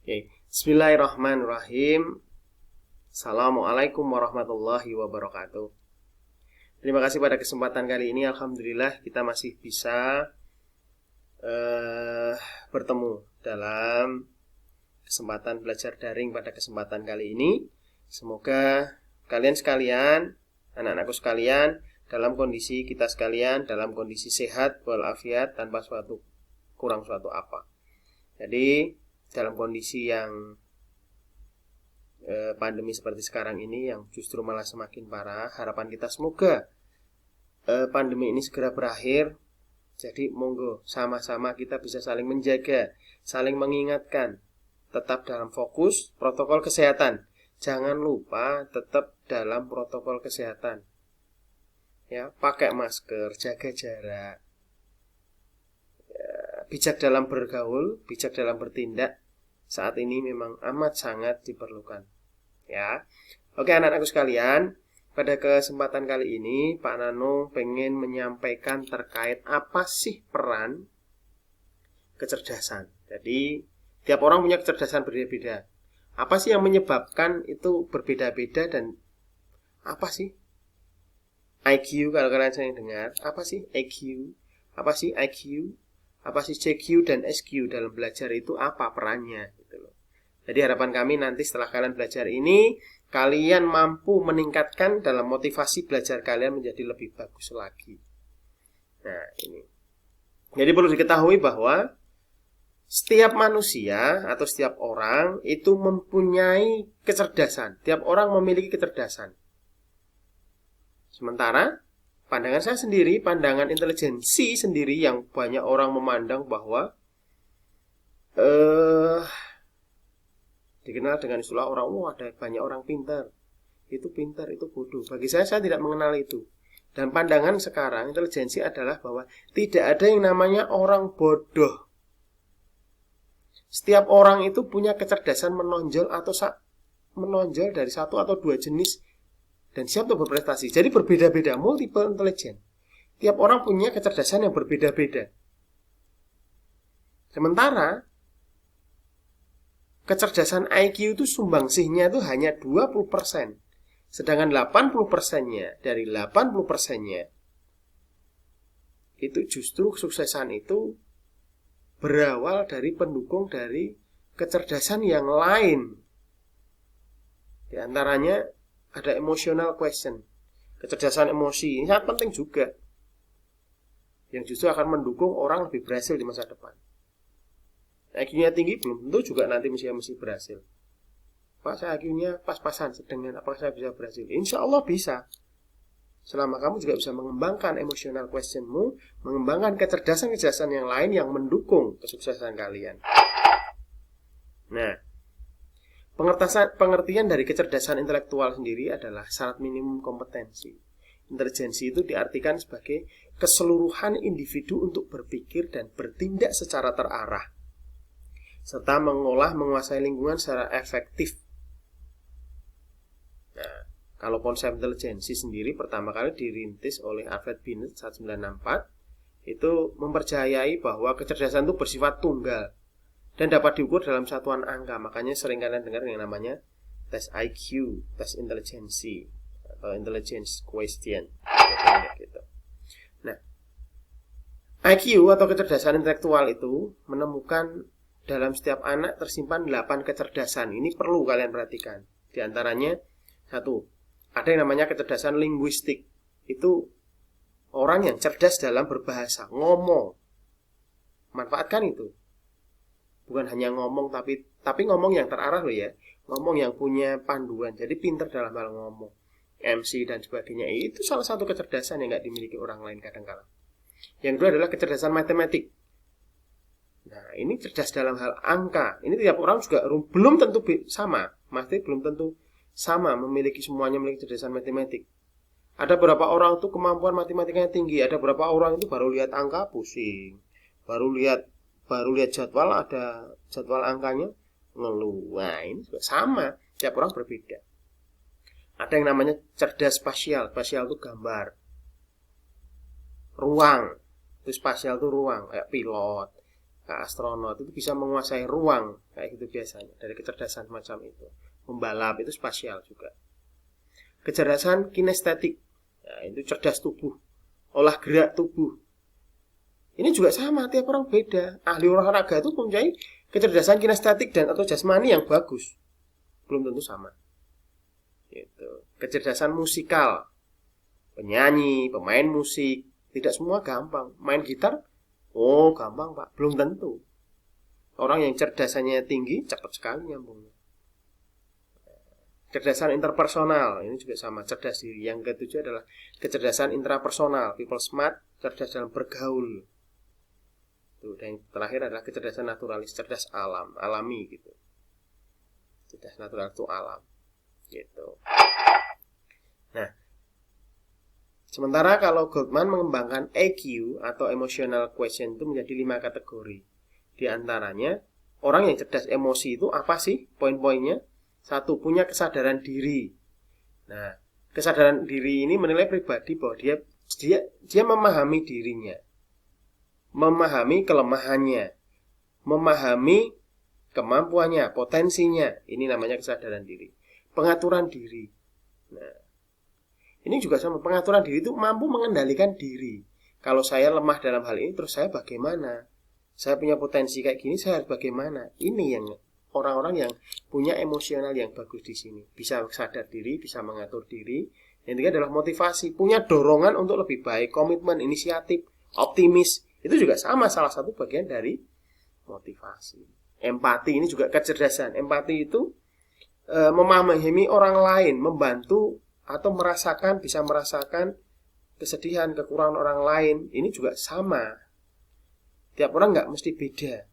Oke. Bismillahirrahmanirrahim. Assalamualaikum warahmatullahi wabarakatuh. Terima kasih pada kesempatan kali ini. Alhamdulillah kita masih bisa bertemu dalam kesempatan belajar daring pada kesempatan kali ini. Semoga kalian sekalian, anak-anakku sekalian, dalam kondisi kita sekalian, dalam kondisi sehat walafiat tanpa kurang suatu apa. Jadi dalam kondisi yang pandemi seperti sekarang ini yang justru malah semakin parah, harapan kita semoga pandemi ini segera berakhir. Jadi monggo sama-sama kita bisa saling menjaga, saling mengingatkan, tetap dalam fokus protokol kesehatan. Jangan lupa tetap dalam protokol kesehatan. Ya, pakai masker, jaga jarak. Ya, bijak dalam bergaul, bijak dalam bertindak. Saat ini memang amat sangat diperlukan. Ya. Oke anak-anakku sekalian, pada kesempatan kali ini Pak Nano pengen menyampaikan terkait apa sih peran kecerdasan. Jadi tiap orang punya kecerdasan berbeda-beda. Apa sih yang menyebabkan itu berbeda-beda dan apa sih IQ kalau kalian sering dengar? Apa sih IQ? Apa sih IQ? Apa sih CQ dan SQ dalam belajar itu apa perannya gitu loh. Jadi harapan kami nanti setelah kalian belajar ini, kalian mampu meningkatkan dalam motivasi belajar kalian menjadi lebih bagus lagi. Nah ini. Jadi perlu diketahui bahwa setiap manusia atau setiap orang itu mempunyai kecerdasan. Tiap orang memiliki kecerdasan. Sementara pandangan saya sendiri, pandangan intelijensi sendiri yang banyak orang memandang bahwa dikenal dengan istilah orang, ada banyak orang pintar. Itu pintar, itu bodoh. Bagi saya tidak mengenal itu. Dan pandangan sekarang intelijensi adalah bahwa tidak ada yang namanya orang bodoh. Setiap orang itu punya kecerdasan menonjol atau menonjol dari satu atau dua jenis dan siap untuk berprestasi. Jadi berbeda-beda, multiple intelligence. Tiap orang punya kecerdasan yang berbeda-beda. Sementara kecerdasan IQ itu sumbangsihnya itu hanya 20%. Sedangkan 80%-nya, dari 80%-nya itu justru kesuksesan itu berawal dari pendukung dari kecerdasan yang lain. Di antaranya ada emotional question, kecerdasan emosi. Ini sangat penting juga, yang justru akan mendukung orang lebih berhasil di masa depan. IQ-nya tinggi belum tentu juga nanti mesti berhasil. Pak, saya IQ-nya pas-pasan, sedangkan apakah saya bisa berhasil? Insya Allah bisa. Selama kamu juga bisa mengembangkan emotional questionmu, mengembangkan kecerdasan-kecerdasan yang lain yang mendukung kesuksesan kalian. Nah, pengertian dari kecerdasan intelektual sendiri adalah syarat minimum kompetensi. Intelijensi itu diartikan sebagai keseluruhan individu untuk berpikir dan bertindak secara terarah, serta menguasai lingkungan secara efektif. Nah, kalau konsep intelijensi sendiri pertama kali dirintis oleh Alfred Binet 1964, itu mempercayai bahwa kecerdasan itu bersifat tunggal dan dapat diukur dalam satuan angka. Makanya sering kalian dengar yang namanya tes IQ, tes intelijensi atau intelligence question gitu. Nah, IQ atau kecerdasan intelektual itu menemukan dalam setiap anak tersimpan 8 kecerdasan. Ini perlu kalian perhatikan. Di antaranya, 1, ada yang namanya kecerdasan linguistik. Itu orang yang cerdas dalam berbahasa, ngomong. Manfaatkan itu. Bukan hanya ngomong tapi ngomong yang terarah loh ya. Ngomong yang punya panduan. Jadi pintar dalam hal ngomong, MC dan sebagainya. Itu salah satu kecerdasan yang gak dimiliki orang lain kadang-kadang. Yang kedua adalah kecerdasan matematik. Nah, ini cerdas dalam hal angka. Ini tiap orang juga belum tentu sama. Maksudnya belum tentu sama semuanya memiliki kecerdasan matematik. Ada beberapa orang itu kemampuan matematikanya tinggi. Ada beberapa orang itu baru lihat angka pusing. Baru lihat jadwal, ada jadwal angkanya ngeluh. Nah, ini juga sama. Tiap orang berbeda. Ada yang namanya cerdas spasial. Spasial itu gambar. Ruang. Itu spasial itu ruang. Kayak pilot. astronot itu bisa menguasai ruang kayak gitu biasanya dari kecerdasan macam itu. Membalap itu spasial juga. Kecerdasan kinestetik, nah, itu cerdas tubuh, olah gerak tubuh. Ini juga sama, tiap orang beda. Ahli olahraga itu mempunyai kecerdasan kinestetik dan atau jasmani yang bagus, belum tentu sama. Gitu. Kecerdasan musikal, penyanyi, pemain musik, tidak semua gampang. Main gitar, oh gampang Pak, belum tentu. Orang yang cerdasannya tinggi, cepat sekali nyambungnya. Kecerdasan interpersonal, ini juga sama, cerdas diri. Yang ketujuh adalah kecerdasan intrapersonal, people smart, cerdas dalam bergaul. Tuh, dan yang terakhir adalah kecerdasan naturalis, cerdas alam, alami gitu. Cerdas natural itu alam, gitu. Nah, sementara kalau Goldman mengembangkan EQ atau emotional quotient itu menjadi 5 kategori. Di antaranya, orang yang cerdas emosi itu apa sih poin-poinnya? 1. Punya kesadaran diri. Nah, kesadaran diri ini menilai pribadi bahwa dia memahami dirinya, memahami kelemahannya, memahami kemampuannya, potensinya. Ini namanya kesadaran diri. Pengaturan diri. Nah, ini juga sama. Pengaturan diri itu mampu mengendalikan diri. Kalau saya lemah dalam hal ini, terus saya bagaimana? Saya punya potensi kayak gini, saya harus bagaimana? Ini yang orang-orang yang punya emosional yang bagus di sini. Bisa sadar diri, bisa mengatur diri. Yang ketiga adalah motivasi. Punya dorongan untuk lebih baik, komitmen, inisiatif, optimis. Itu juga sama, salah satu bagian dari motivasi. Empati ini juga kecerdasan. Empati itu memahami orang lain, membantu atau bisa merasakan kesedihan, kekurangan orang lain. Ini juga sama. Tiap orang nggak mesti beda.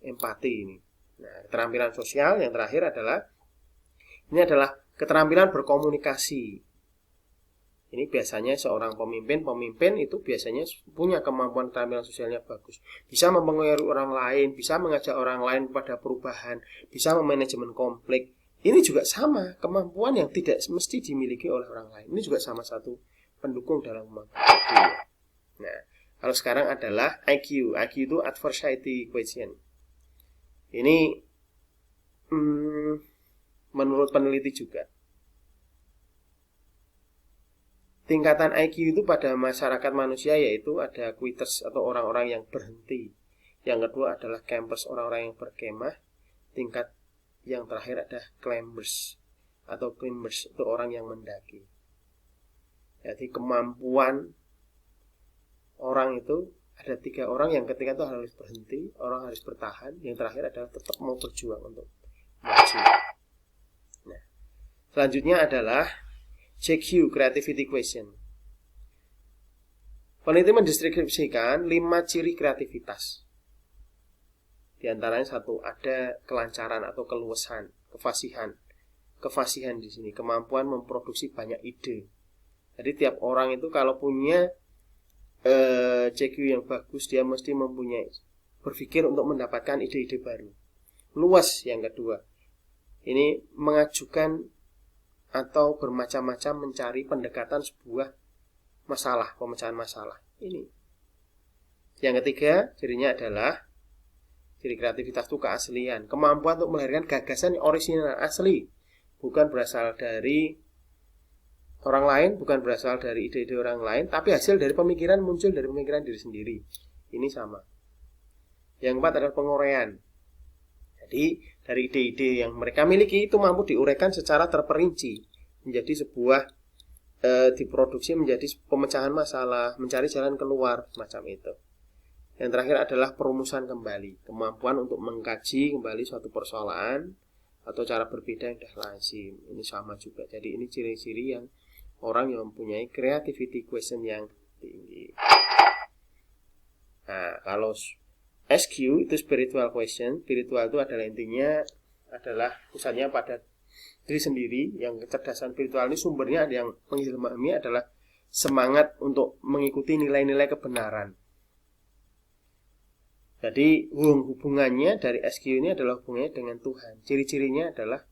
Empati ini. Nah, keterampilan sosial yang terakhir adalah keterampilan berkomunikasi. Ini biasanya seorang pemimpin itu biasanya punya kemampuan keterampilan sosialnya bagus. Bisa mempengaruhi orang lain, bisa mengajak orang lain pada perubahan, bisa memanajemen konflik. Ini juga sama, kemampuan yang tidak mesti dimiliki oleh orang lain. Ini juga sama satu pendukung dalam kemampuan IQ. Nah, kalau sekarang adalah IQ. IQ itu adversity quotient. Ini menurut peneliti juga. Tingkatan IQ itu pada masyarakat manusia yaitu ada quitters atau orang-orang yang berhenti. Yang kedua adalah campers, orang-orang yang berkemah. Tingkat yang terakhir ada climbers atau climbers, itu orang yang mendaki. Jadi kemampuan orang itu ada 3 orang, yang ketiga itu harus berhenti, orang harus bertahan, yang terakhir adalah tetap mau berjuang untuk maju. Nah, selanjutnya adalah JQ, Creativity Quotient. Peneliti mendeskripsikan 5 ciri kreativitas. Di antaranya 1, ada kelancaran atau keluasan, kefasihan. Kefasihan di sini, kemampuan memproduksi banyak ide. Jadi tiap orang itu kalau punya CQ yang bagus, dia mesti mempunyai berpikir untuk mendapatkan ide-ide baru. Luas yang kedua, ini mengajukan atau bermacam-macam mencari pendekatan sebuah masalah, pemecahan masalah. Ini. Yang ketiga, cirinya adalah ciri kreativitas itu keaslian, kemampuan untuk melahirkan gagasan yang orisinal, asli, bukan berasal dari orang lain, bukan berasal dari ide-ide orang lain, tapi hasil dari pemikiran, muncul dari pemikiran diri sendiri. Ini sama. Yang keempat adalah penguraian. Jadi dari ide-ide yang mereka miliki itu mampu diuraikan secara terperinci menjadi sebuah diproduksi menjadi pemecahan masalah, mencari jalan keluar, semacam itu. Yang terakhir adalah perumusan kembali, kemampuan untuk mengkaji kembali suatu persoalan atau cara berbeda yang dah lazim. Ini sama juga. Jadi ini ciri-ciri yang orang yang mempunyai creativity quotient yang tinggi. Nah, kalau SQ itu spiritual quotient. Spiritual itu adalah intinya adalah pusatnya pada diri sendiri. Yang kecerdasan spiritual ini sumbernya yang mengilhami adalah semangat untuk mengikuti nilai-nilai kebenaran. Jadi hubungannya dari SQ ini adalah hubungannya dengan Tuhan. Ciri-cirinya adalah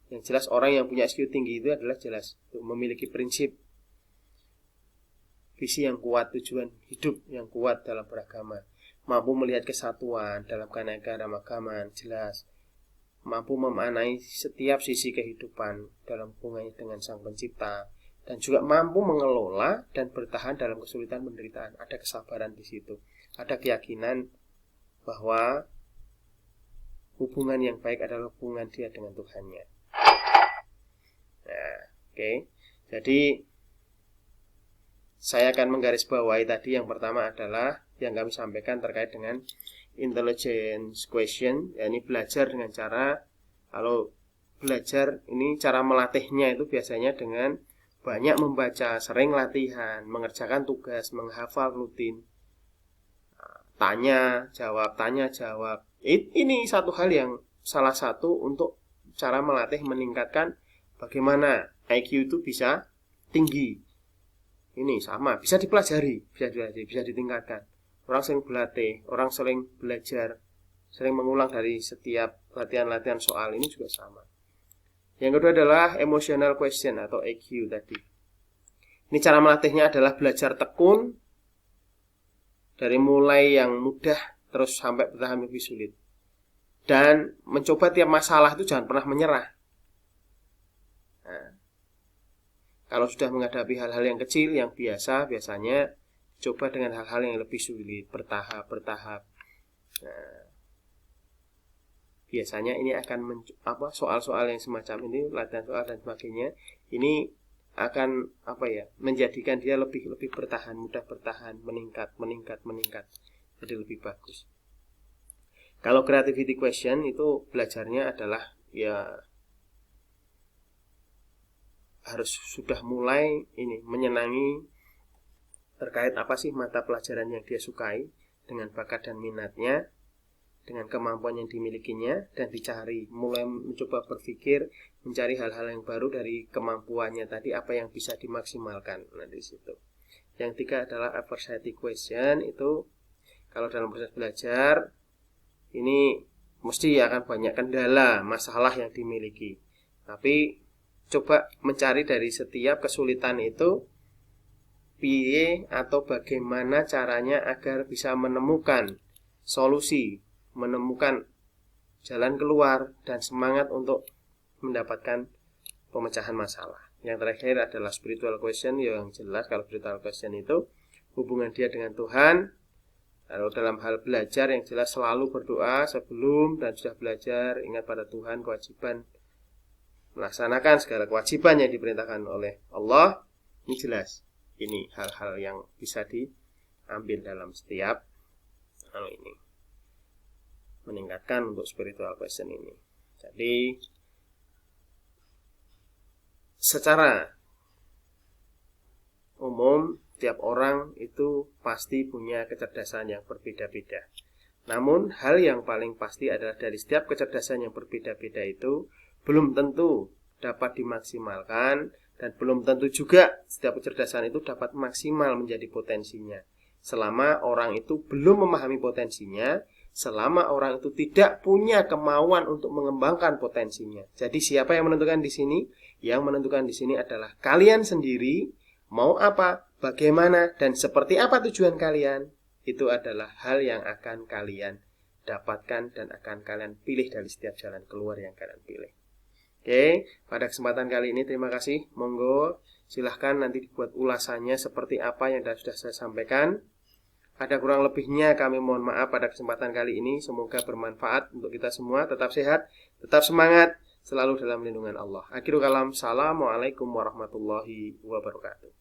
yang jelas orang yang punya SQ tinggi itu adalah jelas memiliki prinsip, visi yang kuat, tujuan hidup yang kuat dalam beragama, mampu melihat kesatuan dalam keanekaragaman, jelas, mampu memaknai setiap sisi kehidupan dalam hubungannya dengan Sang Pencipta, dan juga mampu mengelola dan bertahan dalam kesulitan penderitaan. Ada kesabaran di situ, ada keyakinan bahwa hubungan yang baik adalah hubungan dia dengan Tuhannya. Nah, oke. Jadi saya akan menggarisbawahi tadi yang pertama adalah yang kami sampaikan terkait dengan intelligence question, yakni belajar dengan cara, kalau belajar ini cara melatihnya itu biasanya dengan banyak membaca, sering latihan, mengerjakan tugas, menghafal rutin, tanya jawab. Ini satu hal yang salah satu untuk cara melatih meningkatkan bagaimana IQ itu bisa tinggi. Ini sama, bisa dipelajari, bisa ditingkatkan. Orang sering berlatih, orang sering belajar, sering mengulang dari setiap latihan-latihan soal, ini juga sama. Yang kedua adalah emotional question atau EQ tadi. Ini cara melatihnya adalah belajar tekun dari mulai yang mudah terus sampai bertahan lebih sulit. Dan mencoba tiap masalah itu jangan pernah menyerah. Nah, kalau sudah menghadapi hal-hal yang kecil, yang biasanya coba dengan hal-hal yang lebih sulit, bertahap. Nah, biasanya ini akan soal-soal yang semacam ini, latihan soal dan sebagainya, ini akan menjadikan dia lebih bertahan, mudah bertahan, meningkat. Jadi lebih bagus. Kalau creativity question itu belajarnya adalah harus sudah mulai menyenangi terkait apa sih mata pelajaran yang dia sukai, dengan bakat dan minatnya, dengan kemampuan yang dimilikinya, dan dicari, mulai mencoba berpikir, mencari hal-hal yang baru dari kemampuannya tadi, apa yang bisa dimaksimalkan. Nah, di situ. Yang ketiga adalah adversity question. Itu kalau dalam proses belajar ini mesti akan banyak kendala, masalah yang dimiliki. Tapi coba mencari dari setiap kesulitan itu atau bagaimana caranya agar bisa menemukan solusi, menemukan jalan keluar, dan semangat untuk mendapatkan pemecahan masalah. Yang terakhir adalah spiritual question, yang jelas kalau spiritual question itu hubungan dia dengan Tuhan. Kalau dalam hal belajar yang jelas selalu berdoa sebelum dan sudah belajar, ingat pada Tuhan, kewajiban melaksanakan segala kewajiban yang diperintahkan oleh Allah. Ini jelas. Ini hal-hal yang bisa diambil dalam setiap hal ini, meningkatkan untuk spiritual question ini. Jadi secara umum tiap orang itu pasti punya kecerdasan yang berbeda-beda. Namun hal yang paling pasti adalah dari setiap kecerdasan yang berbeda-beda itu belum tentu dapat dimaksimalkan, dan belum tentu juga setiap kecerdasan itu dapat maksimal menjadi potensinya. Selama orang itu belum memahami potensinya, selama orang itu tidak punya kemauan untuk mengembangkan potensinya. Jadi siapa yang menentukan di sini? Yang menentukan di sini adalah kalian sendiri. Mau apa, bagaimana, dan seperti apa tujuan kalian. Itu adalah hal yang akan kalian dapatkan dan akan kalian pilih dari setiap jalan keluar yang kalian pilih. Oke, pada kesempatan kali ini terima kasih. Monggo silahkan nanti dibuat ulasannya seperti apa yang sudah saya sampaikan. Ada kurang lebihnya kami mohon maaf pada kesempatan kali ini. Semoga bermanfaat untuk kita semua. Tetap sehat, tetap semangat, selalu dalam lindungan Allah. Akhirul kalam, assalamualaikum warahmatullahi wabarakatuh.